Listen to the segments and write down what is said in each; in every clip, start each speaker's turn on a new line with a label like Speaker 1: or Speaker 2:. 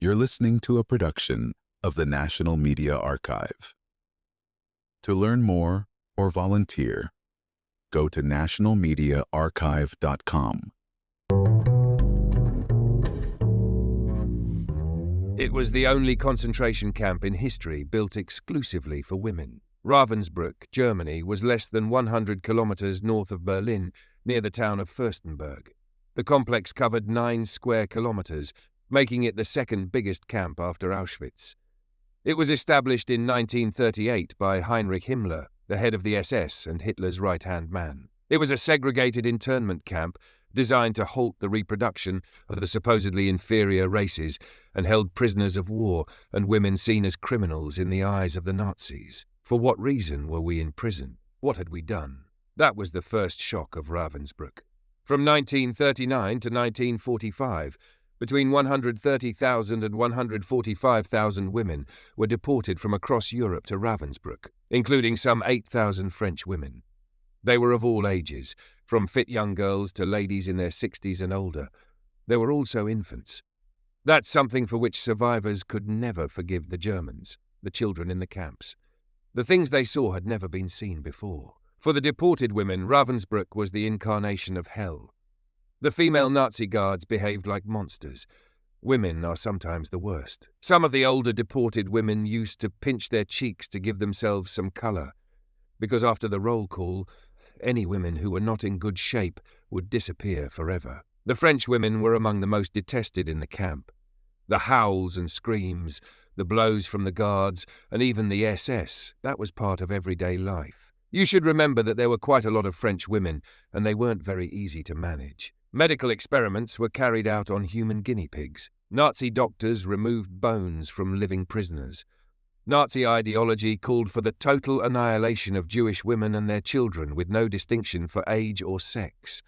Speaker 1: You're listening to a production of the National Media Archive. To learn more or volunteer, go to nationalmediaarchive.com.
Speaker 2: It was the only concentration camp in history built exclusively for women. Ravensbrück, Germany, was less than 100 kilometers north of Berlin, near the town of Fürstenberg. The complex covered 9 square kilometers, making it the second biggest camp after Auschwitz. It was established in 1938 by Heinrich Himmler, the head of the SS and Hitler's right-hand man. It was a segregated internment camp designed to halt the reproduction of the supposedly inferior races and held prisoners of war and women seen as criminals in the eyes of the Nazis. For what reason were we in prison? What had we done? That was the first shock of Ravensbrück. From 1939 to 1945, between 130,000 and 145,000 women were deported from across Europe to Ravensbrück, including some 8,000 French women. They were of all ages, from fit young girls to ladies in their 60s and older. There were also infants. That's something for which survivors could never forgive the Germans, the children in the camps. The things they saw had never been seen before. For the deported women, Ravensbrück was the incarnation of hell. The female Nazi guards behaved like monsters. Women are sometimes the worst. Some of the older deported women used to pinch their cheeks to give themselves some colour, because after the roll call, any women who were not in good shape would disappear forever. The French women were among the most detested in the camp. The howls and screams, the blows from the guards, and even the SS, that was part of everyday life. You should remember that there were quite a lot of French women, and they weren't very easy to manage. Medical experiments were carried out on human guinea pigs. Nazi doctors removed bones from living prisoners. Nazi ideology called for the total annihilation of Jewish women and their children with no distinction for age or sex.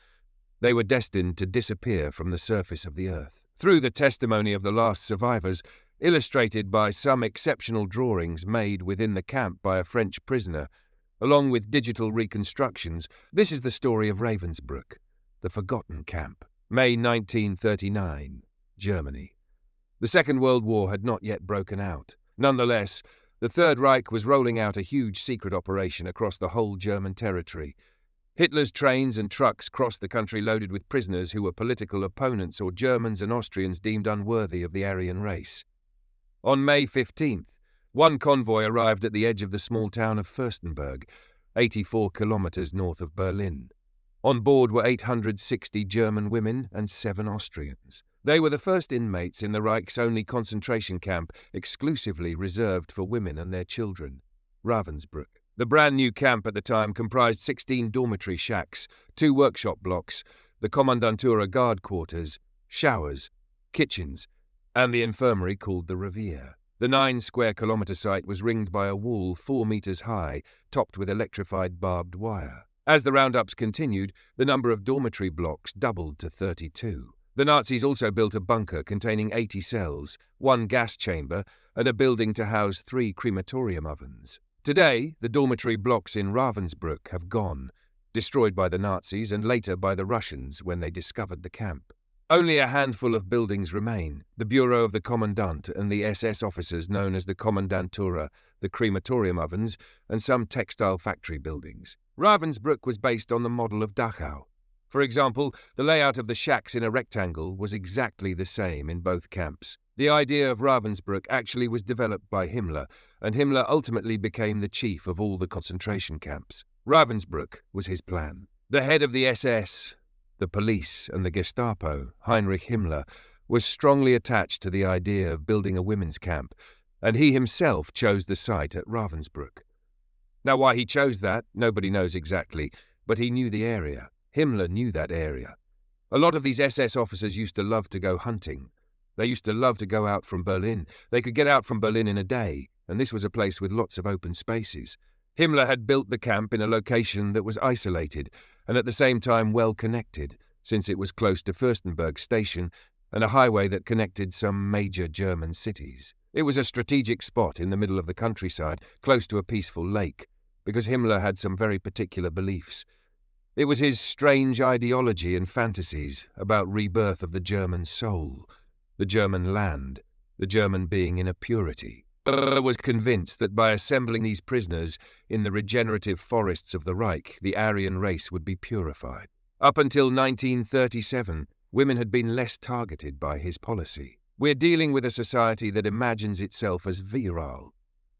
Speaker 2: They were destined to disappear from the surface of the earth. Through the testimony of the last survivors, illustrated by some exceptional drawings made within the camp by a French prisoner, along with digital reconstructions, this is the story of Ravensbrück, the forgotten camp. May 1939, Germany. The Second World War had not yet broken out. Nonetheless, the Third Reich was rolling out a huge secret operation across the whole German territory. Hitler's trains and trucks crossed the country loaded with prisoners who were political opponents or Germans and Austrians deemed unworthy of the Aryan race. On May 15th, one convoy arrived at the edge of the small town of Fürstenberg, 84 kilometers north of Berlin. On board were 860 German women and 7 Austrians. They were the first inmates in the Reich's only concentration camp exclusively reserved for women and their children, Ravensbrück. The brand new camp at the time comprised 16 dormitory shacks, 2 workshop blocks, the Kommandantura guard quarters, showers, kitchens, and the infirmary called the Revier. The 9 square kilometre site was ringed by a wall 4 metres high, topped with electrified barbed wire. As the roundups continued, the number of dormitory blocks doubled to 32. The Nazis also built a bunker containing 80 cells, 1 gas chamber, and a building to house 3 crematorium ovens. Today, the dormitory blocks in Ravensbrück have gone, destroyed by the Nazis and later by the Russians when they discovered the camp. Only a handful of buildings remain, the Bureau of the Commandant and the SS officers known as the Kommandantura, the crematorium ovens, and some textile factory buildings. Ravensbrück was based on the model of Dachau. For example, the layout of the shacks in a rectangle was exactly the same in both camps. The idea of Ravensbrück actually was developed by Himmler, and Himmler ultimately became the chief of all the concentration camps. Ravensbrück was his plan. The head of the SS, the police, and the Gestapo, Heinrich Himmler, was strongly attached to the idea of building a women's camp, and he himself chose the site at Ravensbrück. Now, why he chose that, nobody knows exactly, but he knew the area. Himmler knew that area. A lot of these SS officers used to love to go hunting. They used to love to go out from Berlin. They could get out from Berlin in a day, and this was a place with lots of open spaces. Himmler had built the camp in a location that was isolated and at the same time well connected, since it was close to Fürstenberg station and a highway that connected some major German cities. It was a strategic spot in the middle of the countryside, close to a peaceful lake, because Himmler had some very particular beliefs. It was his strange ideology and fantasies about rebirth of the German soul, the German land, the the German being in a purity. Hitler was convinced that by assembling these prisoners in the regenerative forests of the Reich, the Aryan race would be purified. Up until 1937, women had been less targeted by his policy. We're dealing with a society that imagines itself as virile.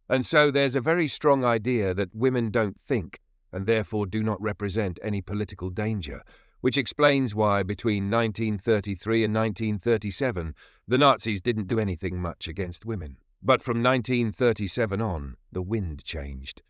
Speaker 2: And so there's a very strong idea that women don't think and therefore do not represent any political danger, which explains why between 1933 and 1937, the Nazis didn't do anything much against women. But from 1937 on, the wind changed.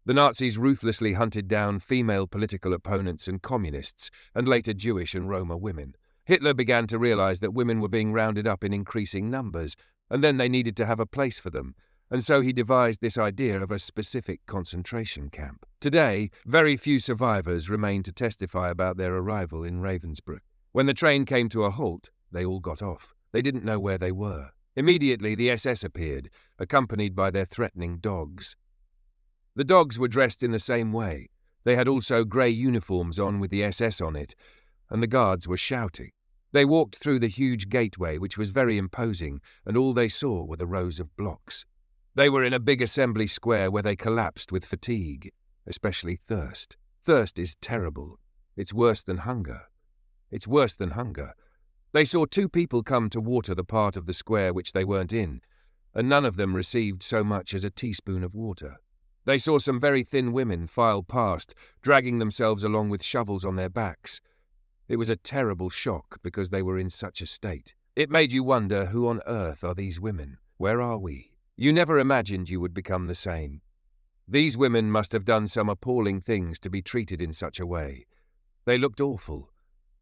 Speaker 2: The Nazis ruthlessly hunted down female political opponents and communists, and later Jewish and Roma women. Hitler began to realize that women were being rounded up in increasing numbers, and then they needed to have a place for them, and so he devised this idea of a specific concentration camp. Today, very few survivors remain to testify about their arrival in Ravensbrück. When the train came to a halt, they all got off. They didn't know where they were. Immediately, the SS appeared, accompanied by their threatening dogs. The dogs were dressed in the same way. They had also grey uniforms on with the SS on it, and the guards were shouting. They walked through the huge gateway, which was very imposing, and all they saw were the rows of blocks. They were in a big assembly square where they collapsed with fatigue, especially thirst. Thirst is terrible. It's worse than hunger. It's worse than hunger. They saw two people come to water the part of the square which they weren't in, and none of them received so much as a teaspoon of water. They saw some very thin women file past, dragging themselves along with shovels on their backs. It was a terrible shock because they were in such a state. It made you wonder, who on earth are these women? Where are we? You never imagined you would become the same. These women must have done some appalling things to be treated in such a way. They looked awful.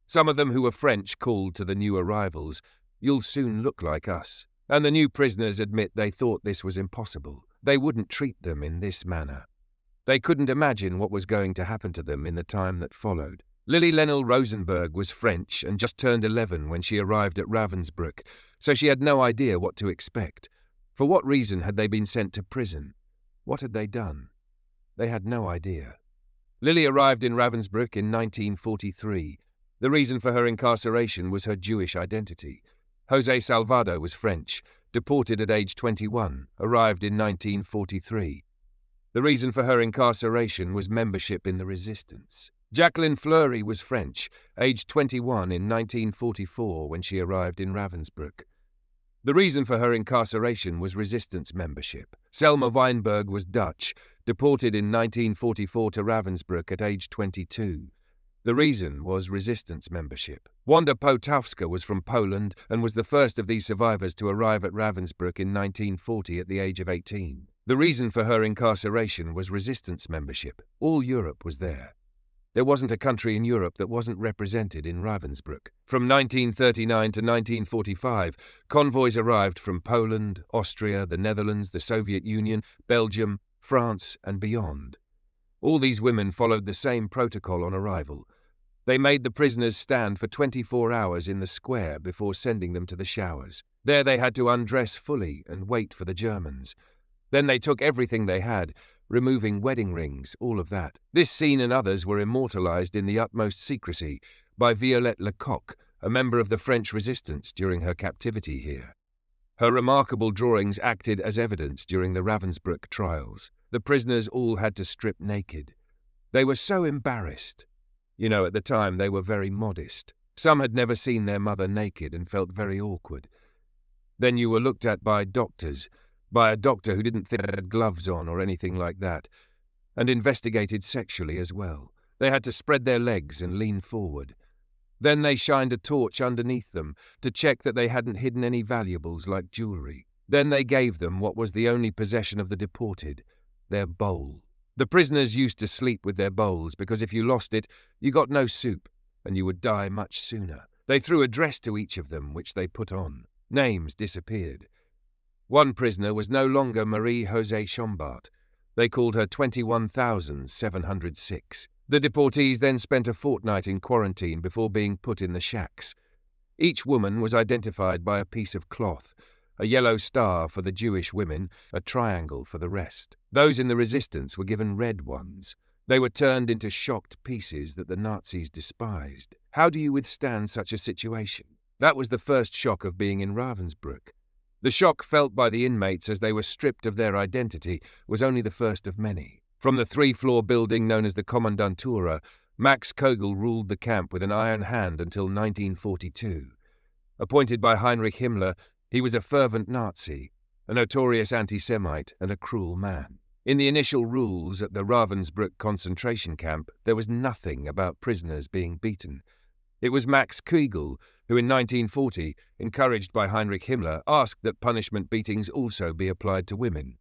Speaker 2: Some of them who were French called to the new arrivals, "You'll soon look like us." And the new prisoners admit they thought this was impossible. They wouldn't treat them in this manner. They couldn't imagine what was going to happen to them in the time that followed. Lily Lenel Rosenberg was French and just turned 11 when she arrived at Ravensbrück, so she had no idea what to expect. For what reason had they been sent to prison? What had they done? They had no idea. Lily arrived in Ravensbrück in 1943. The reason for her incarceration was her Jewish identity. José Salvado was French, deported at age 21, arrived in 1943. The reason for her incarceration was membership in the resistance. Jacqueline Fleury was French, aged 21 in 1944 when she arrived in Ravensbrück. The reason for her incarceration was resistance membership. Selma Weinberg was Dutch, deported in 1944 to Ravensbrück at age 22. The reason was resistance membership. Wanda Półtawska was from Poland and was the first of these survivors to arrive at Ravensbrück in 1940 at the age of 18. The reason for her incarceration was resistance membership. All Europe was there. There wasn't a country in Europe that wasn't represented in Ravensbrück. From 1939 to 1945, convoys arrived from Poland, Austria, the Netherlands, the Soviet Union, Belgium, France, and beyond. All these women followed the same protocol on arrival. They made the prisoners stand for 24 hours in the square before sending them to the showers. There they had to undress fully and wait for the Germans. Then they took everything they had, removing wedding rings, all of that. This scene and others were immortalized in the utmost secrecy by Violette Lecoq, a member of the French resistance during her captivity here. Her remarkable drawings acted as evidence during the Ravensbrück trials. The prisoners all had to strip naked. They were so embarrassed. You know, at the time they were very modest. Some had never seen their mother naked and felt very awkward. Then you were looked at by doctors, by a doctor who didn't think they had gloves on or anything like that, and investigated sexually as well. They had to spread their legs and lean forward. Then they shined a torch underneath them to check that they hadn't hidden any valuables like jewelry. Then they gave them what was the only possession of the deported, their bowl. The prisoners used to sleep with their bowls because if you lost it, you got no soup, and you would die much sooner. They threw a dress to each of them, which they put on. Names disappeared. One prisoner was no longer Marie-José Schombart. They called her 21,706. The deportees then spent a fortnight in quarantine before being put in the shacks. Each woman was identified by a piece of cloth, a yellow star for the Jewish women, a triangle for the rest. Those in the resistance were given red ones. They were turned into shocked pieces that the Nazis despised. How do you withstand such a situation? That was the first shock of being in Ravensbrück. The shock felt by the inmates as they were stripped of their identity was only the first of many. From the 3-floor building known as the Kommandantur, Max Koegel ruled the camp with an iron hand until 1942. Appointed by Heinrich Himmler, he was a fervent Nazi, a notorious anti-Semite and a cruel man. In the initial rules at the Ravensbrück concentration camp, there was nothing about prisoners being beaten. It was Max Koegel who in 1940, encouraged by Heinrich Himmler, asked that punishment beatings also be applied to women.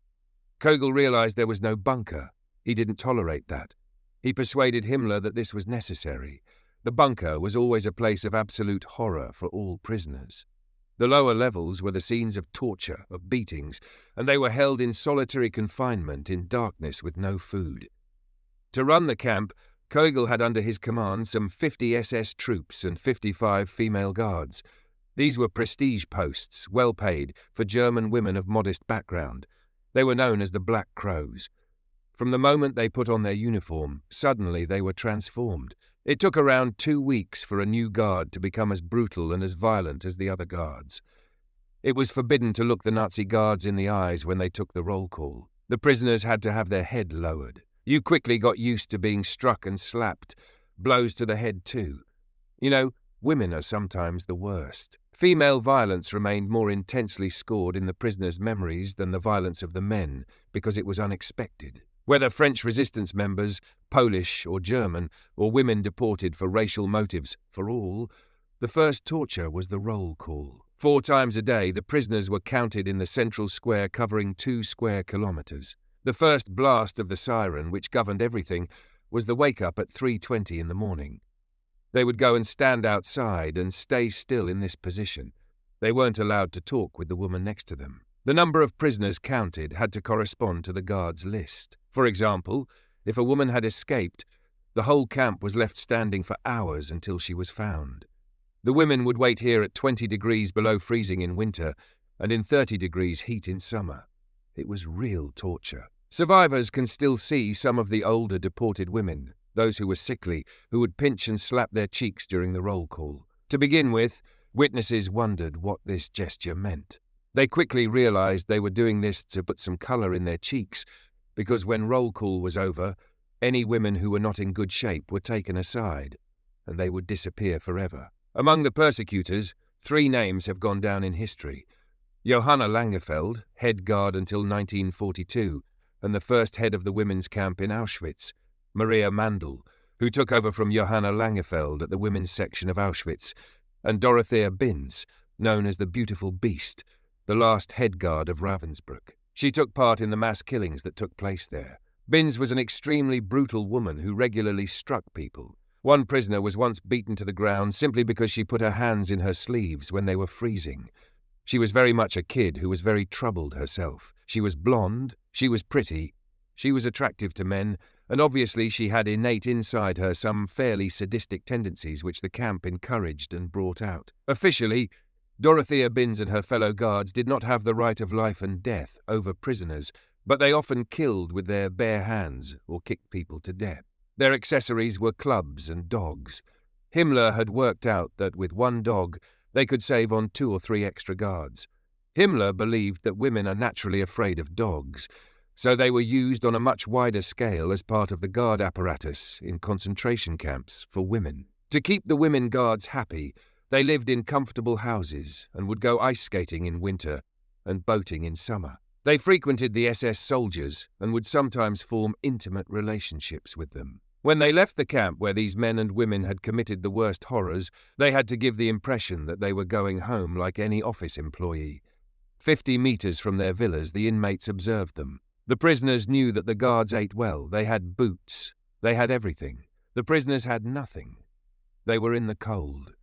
Speaker 2: Koegel realized there was no bunker. He didn't tolerate that. He persuaded Himmler that this was necessary. The bunker was always a place of absolute horror for all prisoners. The lower levels were the scenes of torture, of beatings, and they were held in solitary confinement in darkness with no food. To run the camp, Koegel had under his command some 50 SS troops and 55 female guards. These were prestige posts, well paid, for German women of modest background. They were known as the Black Crows. From the moment they put on their uniform, suddenly they were transformed. It took around 2 weeks for a new guard to become as brutal and as violent as the other guards. It was forbidden to look the Nazi guards in the eyes when they took the roll call. The prisoners had to have their head lowered. You quickly got used to being struck and slapped, blows to the head too. You know, women are sometimes the worst. Female violence remained more intensely scored in the prisoners' memories than the violence of the men, because it was unexpected. Whether French resistance members, Polish or German, or women deported for racial motives, for all, the first torture was the roll call. 4 times a day, the prisoners were counted in the central square covering 2 square kilometers. The first blast of the siren, which governed everything, was the wake-up at 3:20 in the morning. They would go and stand outside and stay still in this position. They weren't allowed to talk with the woman next to them. The number of prisoners counted had to correspond to the guards' list. For example, if a woman had escaped, the whole camp was left standing for hours until she was found. The women would wait here at 20 degrees below freezing in winter and in 30 degrees heat in summer. It was real torture. Survivors can still see some of the older deported women, those who were sickly, who would pinch and slap their cheeks during the roll call. To begin with, witnesses wondered what this gesture meant. They quickly realized they were doing this to put some color in their cheeks, because when roll call was over, any women who were not in good shape were taken aside, and they would disappear forever. Among the persecutors, 3 names have gone down in history. Johanna Langefeld, head guard until 1942, and the first head of the women's camp in Auschwitz, Maria Mandl, who took over from Johanna Langefeld at the women's section of Auschwitz, and Dorothea Binz, known as the Beautiful Beast, the last head guard of Ravensbrück. She took part in the mass killings that took place there. Binz was an extremely brutal woman who regularly struck people. One prisoner was once beaten to the ground simply because she put her hands in her sleeves when they were freezing. She was very much a kid who was very troubled herself. She was blonde, she was pretty, she was attractive to men, and obviously she had innate inside her some fairly sadistic tendencies which the camp encouraged and brought out. Officially, Dorothea Binz and her fellow guards did not have the right of life and death over prisoners, but they often killed with their bare hands or kicked people to death. Their accessories were clubs and dogs. Himmler had worked out that with 1 dog, they could save on 2 or 3 extra guards. Himmler believed that women are naturally afraid of dogs, so they were used on a much wider scale as part of the guard apparatus in concentration camps for women. To keep the women guards happy, they lived in comfortable houses and would go ice skating in winter and boating in summer. They frequented the SS soldiers and would sometimes form intimate relationships with them. When they left the camp where these men and women had committed the worst horrors, they had to give the impression that they were going home like any office employee. 50 meters from their villas, the inmates observed them. The prisoners knew that the guards ate well. They had boots. They had everything. The prisoners had nothing. They were in the cold.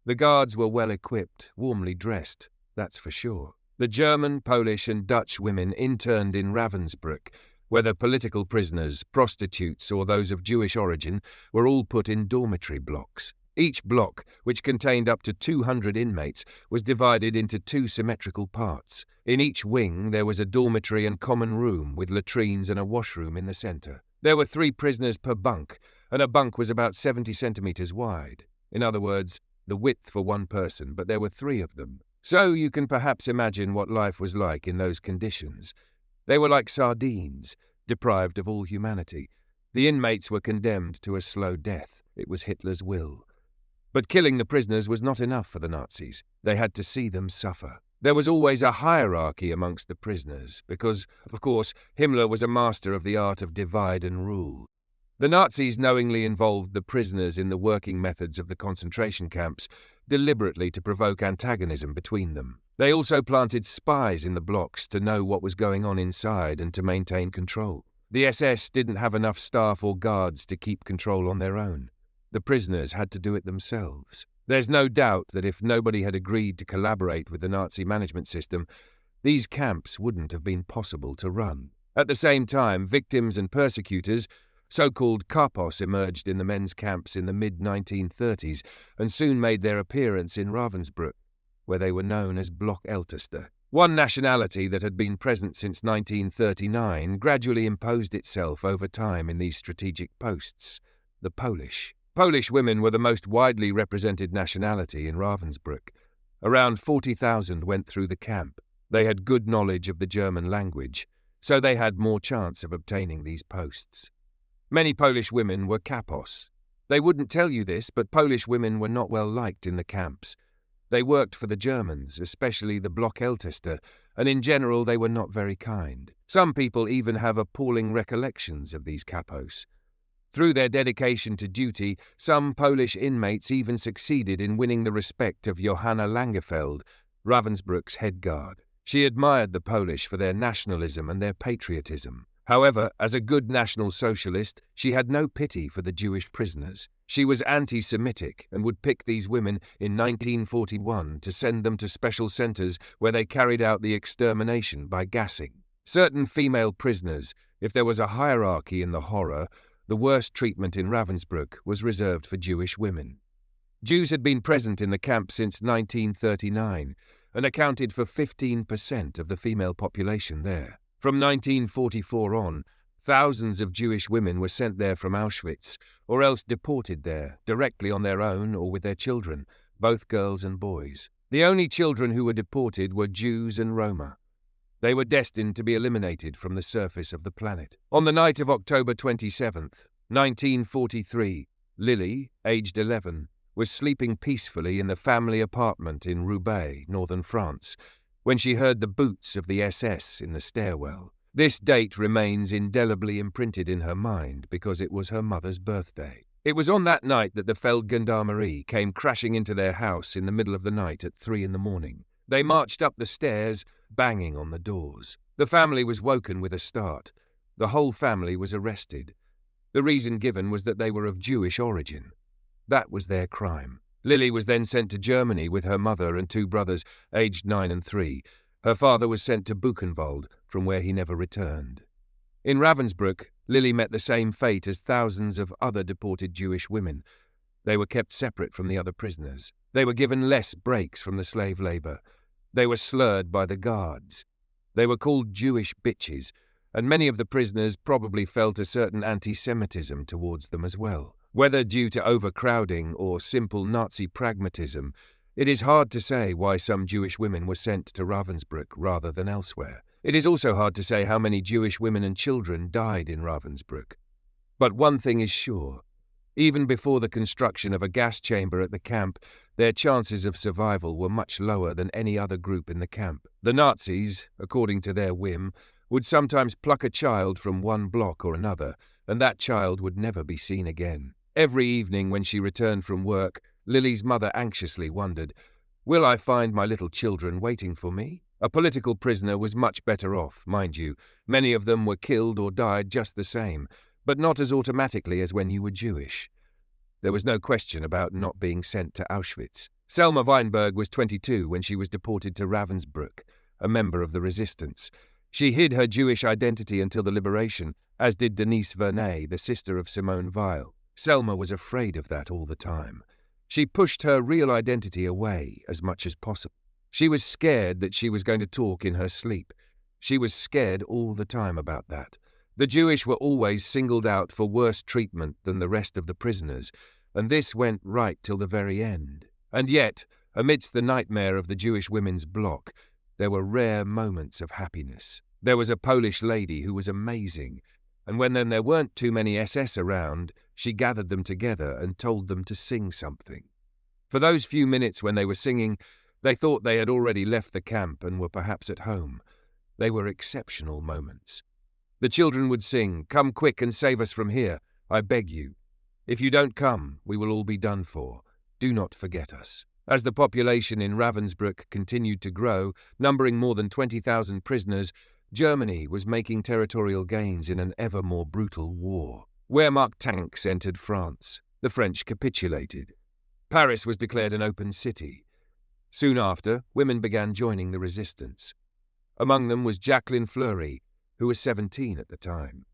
Speaker 2: The guards were well equipped, warmly dressed, that's for sure. The German, Polish and Dutch women interned in Ravensbrück, whether political prisoners, prostitutes or those of Jewish origin, were all put in dormitory blocks. Each block, which contained up to 200 inmates, was divided into 2 symmetrical parts. In each wing there was a dormitory and common room with latrines and a washroom in the centre. There were 3 prisoners per bunk, and a bunk was about 70 centimetres wide. In other words, the width for 1 person, but there were 3 of them. So you can perhaps imagine what life was like in those conditions. They were like sardines, deprived of all humanity. The inmates were condemned to a slow death. It was Hitler's will. But killing the prisoners was not enough for the Nazis. They had to see them suffer. There was always a hierarchy amongst the prisoners, because, of course, Himmler was a master of the art of divide and rule. The Nazis knowingly involved the prisoners in the working methods of the concentration camps, deliberately to provoke antagonism between them. They also planted spies in the blocks to know what was going on inside and to maintain control. The SS didn't have enough staff or guards to keep control on their own. The prisoners had to do it themselves. There's no doubt that if nobody had agreed to collaborate with the Nazi management system, these camps wouldn't have been possible to run. At the same time, victims and persecutors, so-called kapos, emerged in the men's camps in the mid-1930s and soon made their appearance in Ravensbrück, where they were known as Blockälteste. One nationality that had been present since 1939 gradually imposed itself over time in these strategic posts: the Polish. Polish women were the most widely represented nationality in Ravensbrück. Around 40,000 went through the camp. They had good knowledge of the German language, so they had more chance of obtaining these posts. Many Polish women were kapos. They wouldn't tell you this, but Polish women were not well liked in the camps. They worked for the Germans, especially the Blockälteste, and in general they were not very kind. Some people even have appalling recollections of these kapos. Through their dedication to duty, some Polish inmates even succeeded in winning the respect of Johanna Langefeld, Ravensbrück's head guard. She admired the Polish for their nationalism and their patriotism. However, as a good National Socialist, she had no pity for the Jewish prisoners. She was anti-Semitic and would pick these women in 1941 to send them to special centres where they carried out the extermination by gassing. Certain female prisoners, if there was a hierarchy in the horror, the worst treatment in Ravensbrück was reserved for Jewish women. Jews had been present in the camp since 1939 and accounted for 15% of the female population there. From 1944 on, thousands of Jewish women were sent there from Auschwitz, or else deported there, directly on their own or with their children, both girls and boys. The only children who were deported were Jews and Roma. They were destined to be eliminated from the surface of the planet. On the night of October 27th, 1943, Lily, aged 11, was sleeping peacefully in the family apartment in Roubaix, northern France, when she heard the boots of the SS in the stairwell. This date remains indelibly imprinted in her mind because it was her mother's birthday. It was on that night that the Feldgendarmerie came crashing into their house in the middle of the night at 3 a.m. They marched up the stairs, banging on the doors. The family was woken with a start. The whole family was arrested. The reason given was that they were of Jewish origin. That was their crime. Lily was then sent to Germany with her mother and 2 brothers, aged 9 and 3. Her father was sent to Buchenwald, from where he never returned. In Ravensbrück, Lily met the same fate as thousands of other deported Jewish women. They were kept separate from the other prisoners. They were given less breaks from the slave labour. They were slurred by the guards. They were called Jewish bitches, and many of the prisoners probably felt a certain anti-Semitism towards them as well. Whether due to overcrowding or simple Nazi pragmatism, it is hard to say why some Jewish women were sent to Ravensbrück rather than elsewhere. It is also hard to say how many Jewish women and children died in Ravensbrück. But one thing is sure. Even before the construction of a gas chamber at the camp, their chances of survival were much lower than any other group in the camp. The Nazis, according to their whim, would sometimes pluck a child from one block or another, and that child would never be seen again. Every evening when she returned from work, Lily's mother anxiously wondered, "Will I find my little children waiting for me?" A political prisoner was much better off, mind you. Many of them were killed or died just the same, but not as automatically as when you were Jewish. There was no question about not being sent to Auschwitz. Selma Weinberg was 22 when she was deported to Ravensbrück, a member of the resistance. She hid her Jewish identity until the liberation, as did Denise Vernay, the sister of Simone Weil. Selma was afraid of that all the time. She pushed her real identity away as much as possible. She was scared that she was going to talk in her sleep. She was scared all the time about that. The Jewish were always singled out for worse treatment than the rest of the prisoners, and this went right till the very end. And yet, Amidst the nightmare of the Jewish women's block, there were rare moments of happiness. There was a Polish lady who was amazing, and when then there weren't too many SS around, she gathered them together and told them to sing something. For those few minutes when they were singing, they thought they had already left the camp and were perhaps at home. They were exceptional moments. The children would sing, "Come quick and save us from here, I beg you. If you don't come, we will all be done for. Do not forget us." As the population in Ravensbrück continued to grow, numbering more than 20,000 prisoners, Germany was making territorial gains in an ever more brutal war. Wehrmacht tanks entered France. The French capitulated. Paris was declared an open city. Soon after, women began joining the resistance. Among them was Jacqueline Fleury, who was 17 at the time.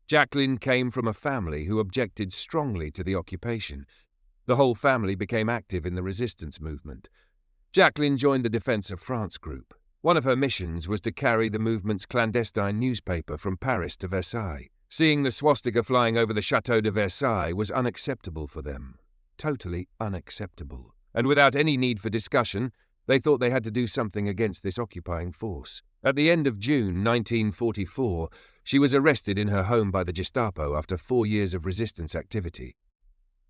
Speaker 2: Jacqueline came from a family who objected strongly to the occupation. The whole family became active in the resistance movement. Jacqueline joined the Defense of France group. One of her missions was to carry the movement's clandestine newspaper from Paris to Versailles. Seeing the swastika flying over the Château de Versailles was unacceptable for them. Totally unacceptable. And without any need for discussion, they thought they had to do something against this occupying force. At the end of June 1944, she was arrested in her home by the Gestapo after 4 years of resistance activity.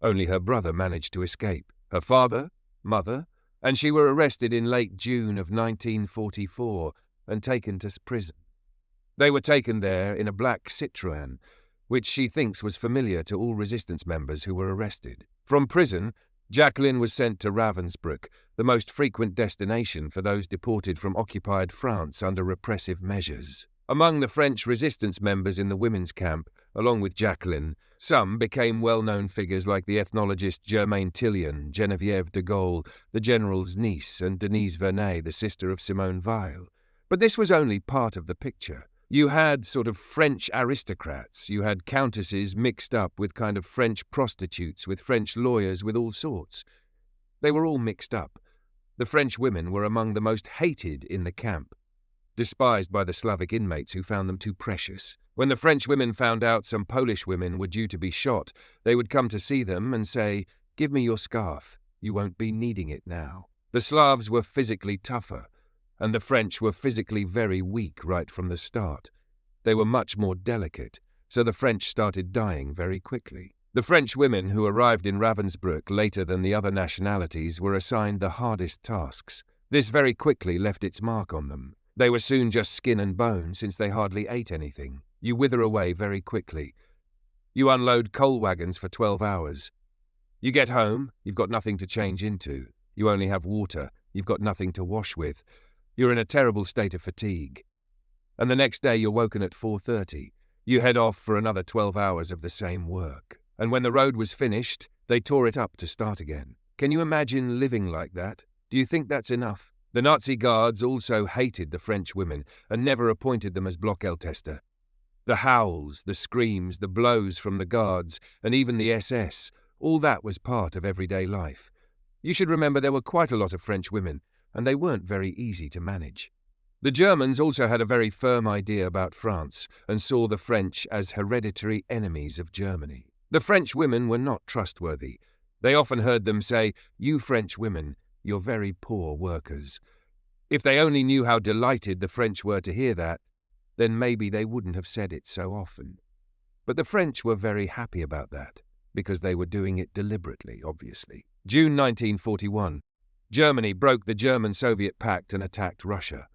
Speaker 2: Only her brother managed to escape. Her father, mother, and she were arrested in late June of 1944 and taken to prison. They were taken there in a black Citroën, which she thinks was familiar to all resistance members who were arrested. From prison, Jacqueline was sent to Ravensbrück, the most frequent destination for those deported from occupied France under repressive measures. Among the French resistance members in the women's camp, along with Jacqueline, some became well-known figures like the ethnologist Germaine Tillion, Geneviève de Gaulle, the general's niece, and Denise Vernet, the sister of Simone Weil. But this was only part of the picture. You had sort of French aristocrats, you had countesses mixed up with kind of French prostitutes, with French lawyers, with all sorts. They were all mixed up. The French women were among the most hated in the camp, despised by the Slavic inmates who found them too precious. When the French women found out some Polish women were due to be shot, they would come to see them and say, "Give me your scarf, you won't be needing it now." The Slavs were physically tougher, and the French were physically very weak right from the start. They were much more delicate, so the French started dying very quickly. The French women who arrived in Ravensbrück later than the other nationalities were assigned the hardest tasks. This very quickly left its mark on them. They were soon just skin and bone since they hardly ate anything. You wither away very quickly. You unload coal wagons for 12 hours. You get home, you've got nothing to change into. You only have water, you've got nothing to wash with. You're in a terrible state of fatigue. And the next day you're woken at 4:30. You head off for another 12 hours of the same work. And when the road was finished, they tore it up to start again. Can you imagine living like that? Do you think that's enough? The Nazi guards also hated the French women and never appointed them as Blockältester. The howls, the screams, the blows from the guards, and even the SS, all that was part of everyday life. You should remember there were quite a lot of French women, and they weren't very easy to manage. The Germans also had a very firm idea about France and saw the French as hereditary enemies of Germany. The French women were not trustworthy. They often heard them say, "You French women, you're very poor workers." If they only knew how delighted the French were to hear that, then maybe they wouldn't have said it so often. But the French were very happy about that, because they were doing it deliberately, obviously. June 1941. Germany broke the German-Soviet pact and attacked Russia.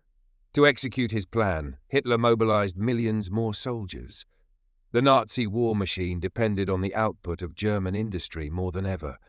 Speaker 2: To execute his plan, Hitler mobilized millions more soldiers. The Nazi war machine depended on the output of German industry more than ever.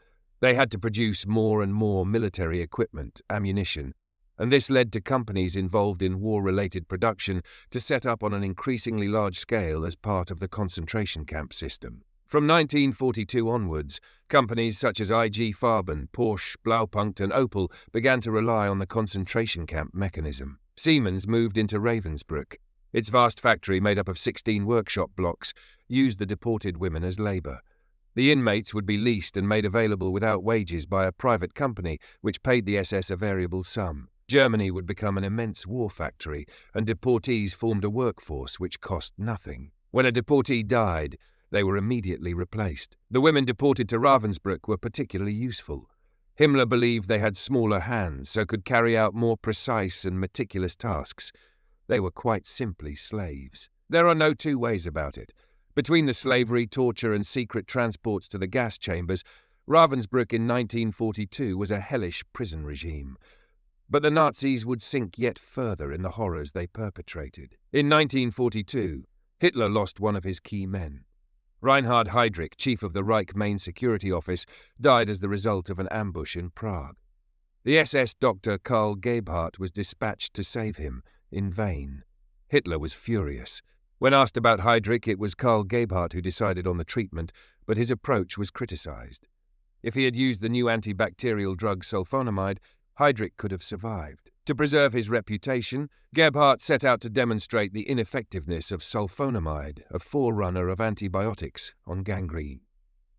Speaker 2: They had to produce more and more military equipment, ammunition, and this led to companies involved in war-related production to set up on an increasingly large scale as part of the concentration camp system. From 1942 onwards, companies such as IG Farben, Porsche, Blaupunkt and Opel began to rely on the concentration camp mechanism. Siemens moved into Ravensbrück. Its vast factory, made up of 16 workshop blocks, used the deported women as labour. The inmates would be leased and made available without wages by a private company which paid the SS a variable sum. Germany would become an immense war factory, and deportees formed a workforce which cost nothing. When a deportee died, they were immediately replaced. The women deported to Ravensbrück were particularly useful. Himmler believed they had smaller hands, so could carry out more precise and meticulous tasks. They were quite simply slaves. There are no two ways about it. Between the slavery, torture, and secret transports to the gas chambers, Ravensbrück in 1942 was a hellish prison regime. But the Nazis would sink yet further in the horrors they perpetrated. In 1942, Hitler lost one of his key men. Reinhard Heydrich, chief of the Reich Main Security Office, died as the result of an ambush in Prague. The SS doctor Karl Gebhardt was dispatched to save him, in vain. Hitler was furious. When asked about Heydrich, it was Karl Gebhardt who decided on the treatment, but his approach was criticized. If he had used the new antibacterial drug sulfonamide, Heydrich could have survived. To preserve his reputation, Gebhardt set out to demonstrate the ineffectiveness of sulfonamide, a forerunner of antibiotics, on gangrene.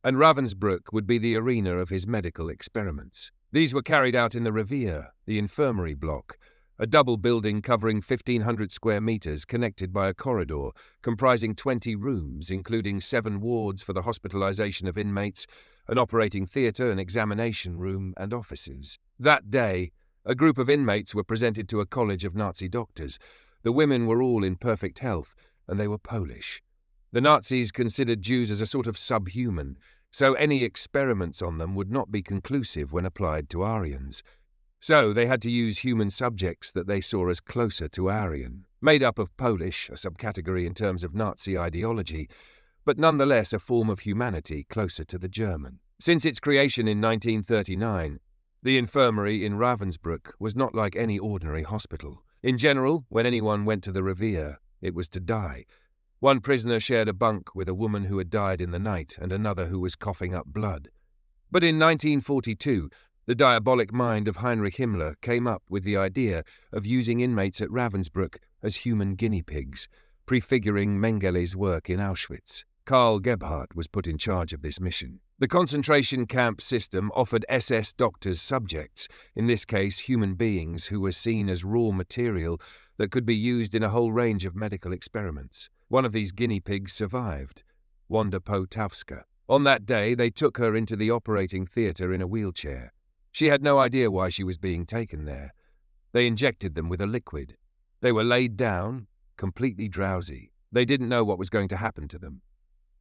Speaker 2: And Ravensbrück would be the arena of his medical experiments. These were carried out in the Revier, the infirmary block, a double building covering 1,500 square meters connected by a corridor, comprising 20 rooms, including 7 wards for the hospitalization of inmates, an operating theatre, an examination room, and offices. That day, a group of inmates were presented to a college of Nazi doctors. The women were all in perfect health, and they were Polish. The Nazis considered Jews as a sort of subhuman, so any experiments on them would not be conclusive when applied to Aryans. So they had to use human subjects that they saw as closer to Aryan, made up of Polish, a subcategory in terms of Nazi ideology, but nonetheless a form of humanity closer to the German. Since its creation in 1939, the infirmary in Ravensbrück was not like any ordinary hospital. In general, when anyone went to the Revier, it was to die. One prisoner shared a bunk with a woman who had died in the night and another who was coughing up blood. But in 1942, the diabolic mind of Heinrich Himmler came up with the idea of using inmates at Ravensbrück as human guinea pigs, prefiguring Mengelé's work in Auschwitz. Karl Gebhardt was put in charge of this mission. The concentration camp system offered SS doctors subjects, in this case human beings who were seen as raw material that could be used in a whole range of medical experiments. One of these guinea pigs survived, Wanda Półtawska. On that day, they took her into the operating theatre in a wheelchair. She had no idea why she was being taken there. They injected them with a liquid. They were laid down, completely drowsy. They didn't know what was going to happen to them.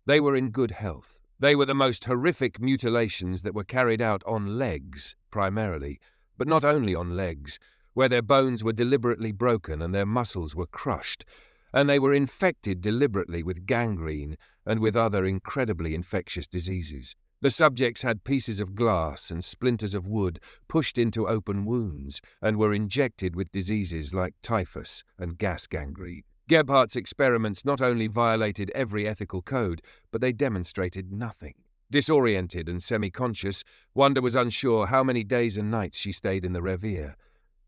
Speaker 2: They were in good health. They were the most horrific mutilations that were carried out on legs, primarily, but not only on legs, where their bones were deliberately broken and their muscles were crushed, and they were infected deliberately with gangrene and with other incredibly infectious diseases. The subjects had pieces of glass and splinters of wood pushed into open wounds and were injected with diseases like typhus and gas gangrene. Gebhardt's experiments not only violated every ethical code, but they demonstrated nothing. Disoriented and semi-conscious, Wanda was unsure how many days and nights she stayed in the Revier.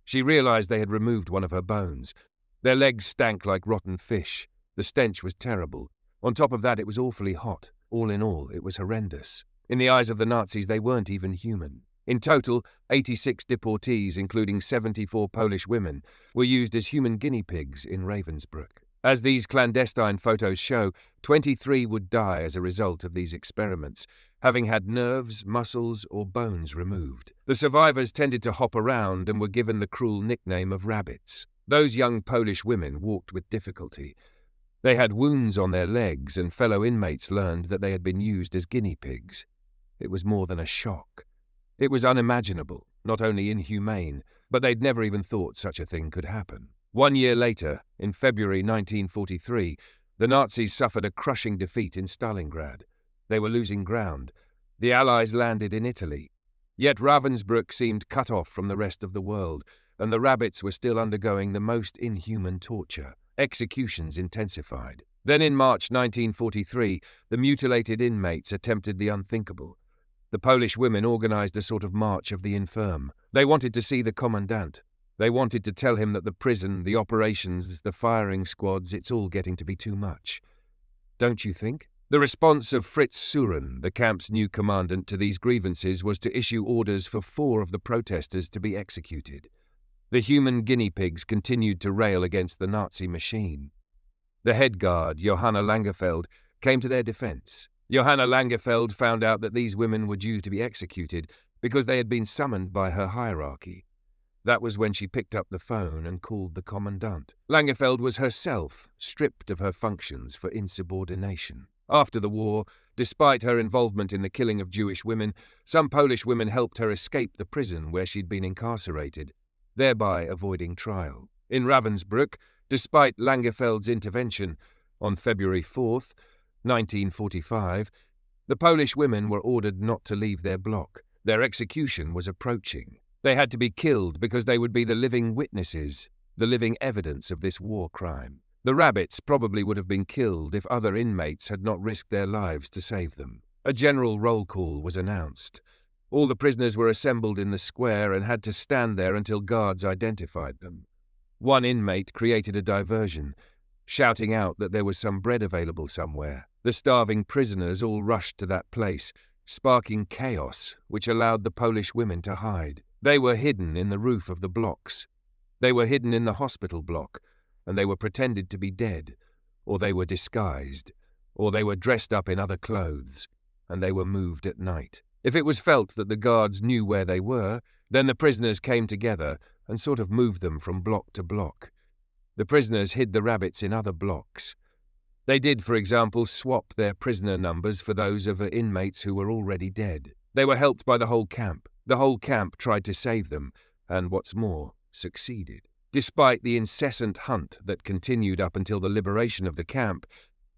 Speaker 2: She realized they had removed one of her bones. Their legs stank like rotten fish. The stench was terrible. On top of that, it was awfully hot. All in all, it was horrendous. In the eyes of the Nazis, they weren't even human. In total, 86 deportees, including 74 Polish women, were used as human guinea pigs in Ravensbrück. As these clandestine photos show, 23 would die as a result of these experiments, having had nerves, muscles, or bones removed. The survivors tended to hop around and were given the cruel nickname of rabbits. Those young Polish women walked with difficulty. They had wounds on their legs, and fellow inmates learned that they had been used as guinea pigs. It was more than a shock. It was unimaginable, not only inhumane, but they'd never even thought such a thing could happen. 1 year later, in February 1943, the Nazis suffered a crushing defeat in Stalingrad. They were losing ground. The Allies landed in Italy. Yet Ravensbrück seemed cut off from the rest of the world, and the rabbits were still undergoing the most inhuman torture. Executions intensified. Then in March 1943, the mutilated inmates attempted the unthinkable. The Polish women organized a sort of march of the infirm. They wanted to see the commandant. They wanted to tell him that the prison, the operations, the firing squads, it's all getting to be too much. Don't you think? The response of Fritz Suhren, the camp's new commandant, to these grievances was to issue orders for 4 of the protesters to be executed. The human guinea pigs continued to rail against the Nazi machine. The head guard, Johanna Langefeld, came to their defense. Johanna Langefeld found out that these women were due to be executed, because they had been summoned by her hierarchy. That was when she picked up the phone and called the commandant. Langefeld was herself stripped of her functions for insubordination. After the war, despite her involvement in the killing of Jewish women, some Polish women helped her escape the prison where she'd been incarcerated, thereby avoiding trial. In Ravensbrück, despite Langefeld's intervention, on February 4th, 1945, the Polish women were ordered not to leave their block. Their execution was approaching. They had to be killed because they would be the living witnesses, the living evidence of this war crime. The rabbits probably would have been killed if other inmates had not risked their lives to save them. A general roll call was announced. All the prisoners were assembled in the square and had to stand there until guards identified them. One inmate created a diversion, shouting out that there was some bread available somewhere. The starving prisoners all rushed to that place, sparking chaos, which allowed the Polish women to hide. They were hidden in the roof of the blocks. They were hidden in the hospital block, and they were pretended to be dead, or they were disguised, or they were dressed up in other clothes, and they were moved at night. If it was felt that the guards knew where they were, then the prisoners came together and sort of moved them from block to block. The prisoners hid the rabbits in other blocks. They did, for example, swap their prisoner numbers for those of inmates who were already dead. They were helped by the whole camp. The whole camp tried to save them, and what's more, succeeded. Despite the incessant hunt that continued up until the liberation of the camp,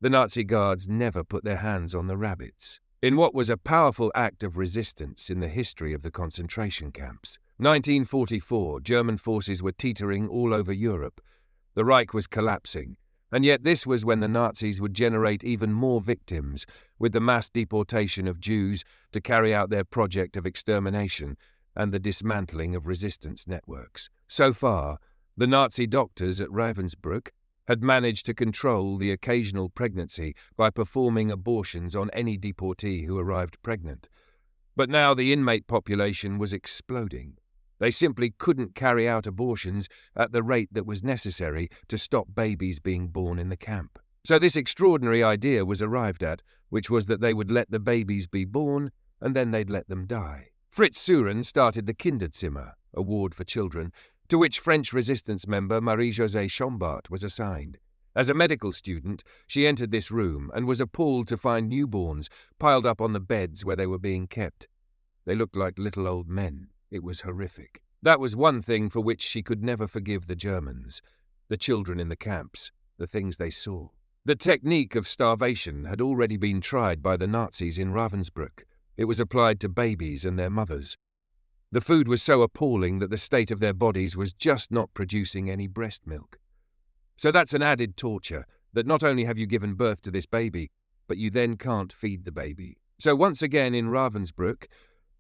Speaker 2: the Nazi guards never put their hands on the rabbits. In what was a powerful act of resistance in the history of the concentration camps, 1944, German forces were teetering all over Europe. The Reich was collapsing, and yet this was when the Nazis would generate even more victims with the mass deportation of Jews to carry out their project of extermination and the dismantling of resistance networks. So far, the Nazi doctors at Ravensbrück had managed to control the occasional pregnancy by performing abortions on any deportee who arrived pregnant. But now the inmate population was exploding. They simply couldn't carry out abortions at the rate that was necessary to stop babies being born in the camp. So this extraordinary idea was arrived at, which was that they would let the babies be born and then they'd let them die. Fritz Suhren started the Kinderzimmer, a ward for children, to which French resistance member Marie-José Chambart was assigned. As a medical student, she entered this room and was appalled to find newborns piled up on the beds where they were being kept. They looked like little old men. It was horrific. That was one thing for which she could never forgive the Germans, the children in the camps, the things they saw. The technique of starvation had already been tried by the Nazis in Ravensbrück. It was applied to babies and their mothers. The food was so appalling that the state of their bodies was just not producing any breast milk. So that's an added torture, that not only have you given birth to this baby, but you then can't feed the baby. So once again in Ravensbrück,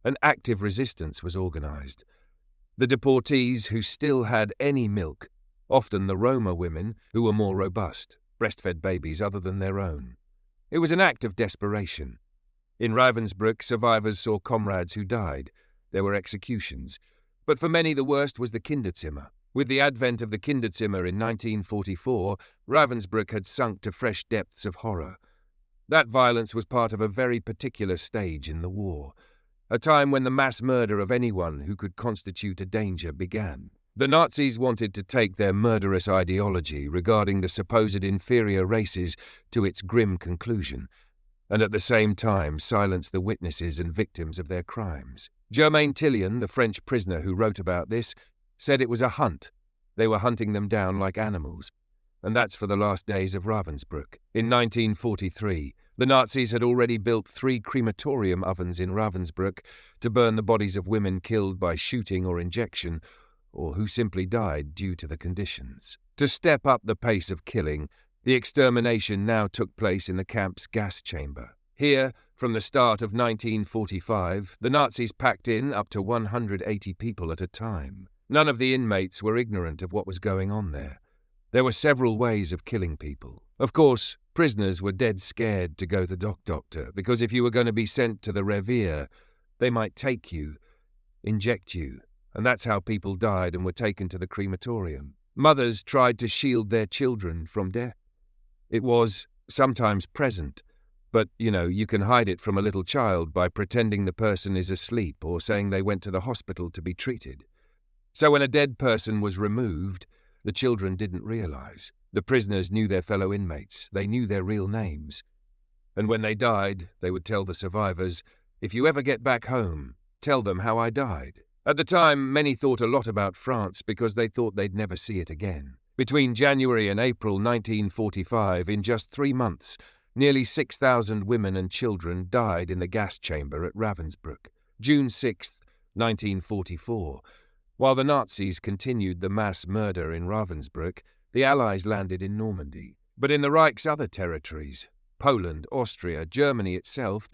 Speaker 2: an active resistance was organized. The deportees who still had any milk, often the Roma women who were more robust, breastfed babies other than their own. It was an act of desperation. In Ravensbrück, survivors saw comrades who died. There were executions. But for many the worst was the Kinderzimmer. With the advent of the Kinderzimmer in 1944, Ravensbrück had sunk to fresh depths of horror. That violence was part of a very particular stage in the war, a time when the mass murder of anyone who could constitute a danger began. The Nazis wanted to take their murderous ideology regarding the supposed inferior races to its grim conclusion, and at the same time silence the witnesses and victims of their crimes. Germaine Tillion, the French prisoner who wrote about this, said it was a hunt. They were hunting them down like animals. And that's for the last days of Ravensbrück. In 1943, the Nazis had already built 3 crematorium ovens in Ravensbrück to burn the bodies of women killed by shooting or injection, or who simply died due to the conditions. To step up the pace of killing, the extermination now took place in the camp's gas chamber. Here, from the start of 1945, the Nazis packed in up to 180 people at a time. None of the inmates were ignorant of what was going on there. There were several ways of killing people. Of course, prisoners were dead scared to go to the doctor, because if you were going to be sent to the Revier, they might take you, inject you, and that's how people died and were taken to the crematorium. Mothers tried to shield their children from death. It was, sometimes present, But, you can hide it from a little child by pretending the person is asleep or saying they went to the hospital to be treated. So when a dead person was removed, the children didn't realize. The prisoners knew their fellow inmates. They knew their real names. And when they died, they would tell the survivors, "If you ever get back home, tell them how I died." At the time, many thought a lot about France because they thought they'd never see it again. Between January and April 1945, in just 3 months, nearly 6,000 women and children died in the gas chamber at Ravensbrück. June 6, 1944. While the Nazis continued the mass murder in Ravensbrück, the Allies landed in Normandy. But in the Reich's other territories, Poland, Austria, Germany itself,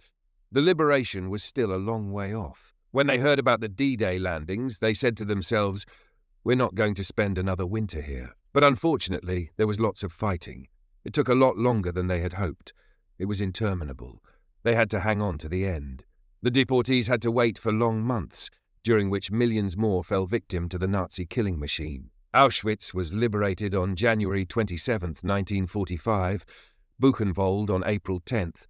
Speaker 2: the liberation was still a long way off. When they heard about the D-Day landings, they said to themselves, "We're not going to spend another winter here." But unfortunately, there was lots of fighting. It took a lot longer than they had hoped. It was interminable. They had to hang on to the end. The deportees had to wait for long months, during which millions more fell victim to the Nazi killing machine. Auschwitz was liberated on January 27, 1945, Buchenwald on April 10th,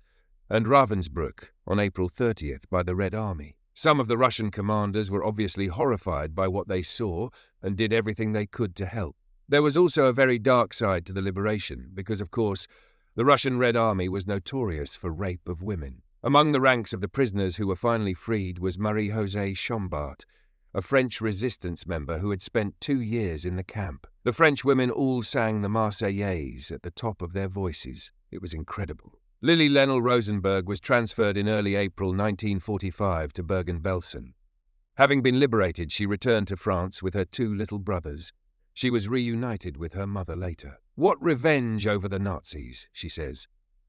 Speaker 2: and Ravensbrück on April 30th by the Red Army. Some of the Russian commanders were obviously horrified by what they saw and did everything they could to help. There was also a very dark side to the liberation because, of course, the Russian Red Army was notorious for rape of women. Among the ranks of the prisoners who were finally freed was Marie-José Chambart, a French resistance member who had spent 2 years in the camp. The French women all sang the Marseillaise at the top of their voices. It was incredible. Lily Lenel Rosenberg was transferred in early April 1945 to Bergen-Belsen. Having been liberated, she returned to France with her 2 little brothers. She was reunited with her mother later. "What revenge over the Nazis," she says.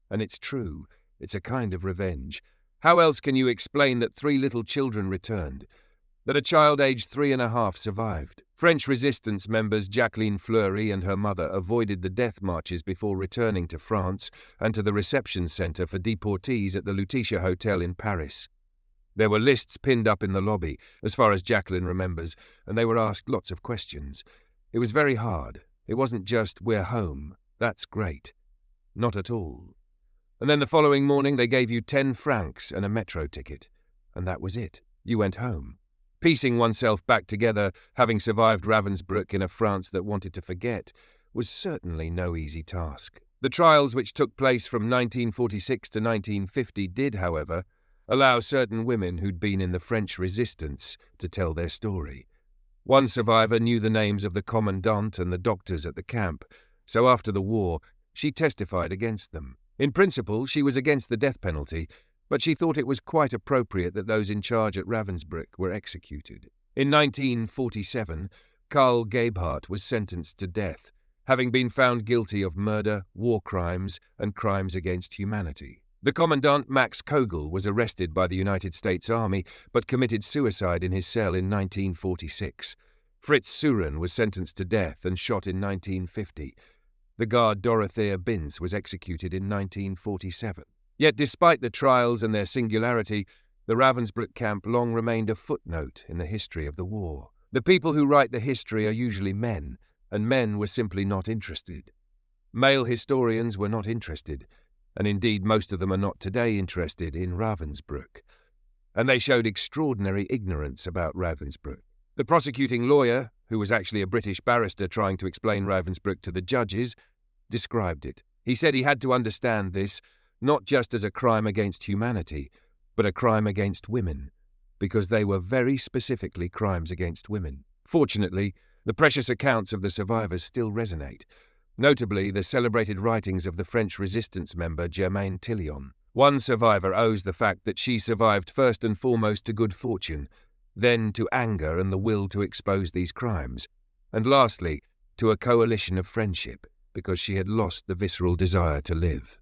Speaker 2: And it's true. It's a kind of revenge. How else can you explain that 3 little children returned? That a child aged 3.5 survived? French resistance members Jacqueline Fleury and her mother avoided the death marches before returning to France and to the reception centre for deportees at the Lutetia Hotel in Paris. There were lists pinned up in the lobby, as far as Jacqueline remembers, and they were asked lots of questions. It was very hard. It wasn't just, "We're home. That's great." Not at all. And then the following morning they gave you 10 francs and a metro ticket. And that was it. You went home. Piecing oneself back together, having survived Ravensbrück in a France that wanted to forget, was certainly no easy task. The trials which took place from 1946 to 1950 did, however, allow certain women who'd been in the French resistance to tell their story. One survivor knew the names of the commandant and the doctors at the camp, so after the war, she testified against them. In principle, she was against the death penalty, but she thought it was quite appropriate that those in charge at Ravensbrück were executed. In 1947, Karl Gebhardt was sentenced to death, having been found guilty of murder, war crimes, and crimes against humanity. The commandant, Max Koegel, was arrested by the United States Army, but committed suicide in his cell in 1946. Fritz Suhren was sentenced to death and shot in 1950. The guard Dorothea Binz was executed in 1947. Yet despite the trials and their singularity, the Ravensbrück camp long remained a footnote in the history of the war. The people who write the history are usually men, and men were simply not interested. Male historians were not interested, and indeed most of them are not today interested in Ravensbrück. And they showed extraordinary ignorance about Ravensbrück. The prosecuting lawyer, who was actually a British barrister trying to explain Ravensbrück to the judges, described it. He said he had to understand this not just as a crime against humanity, but a crime against women, because they were very specifically crimes against women. Fortunately, the precious accounts of the survivors still resonate, notably the celebrated writings of the French resistance member Germaine Tillion. One survivor owes the fact that she survived first and foremost to good fortune, then to anger and the will to expose these crimes, and lastly, to a coalition of friendship, because she had lost the visceral desire to live.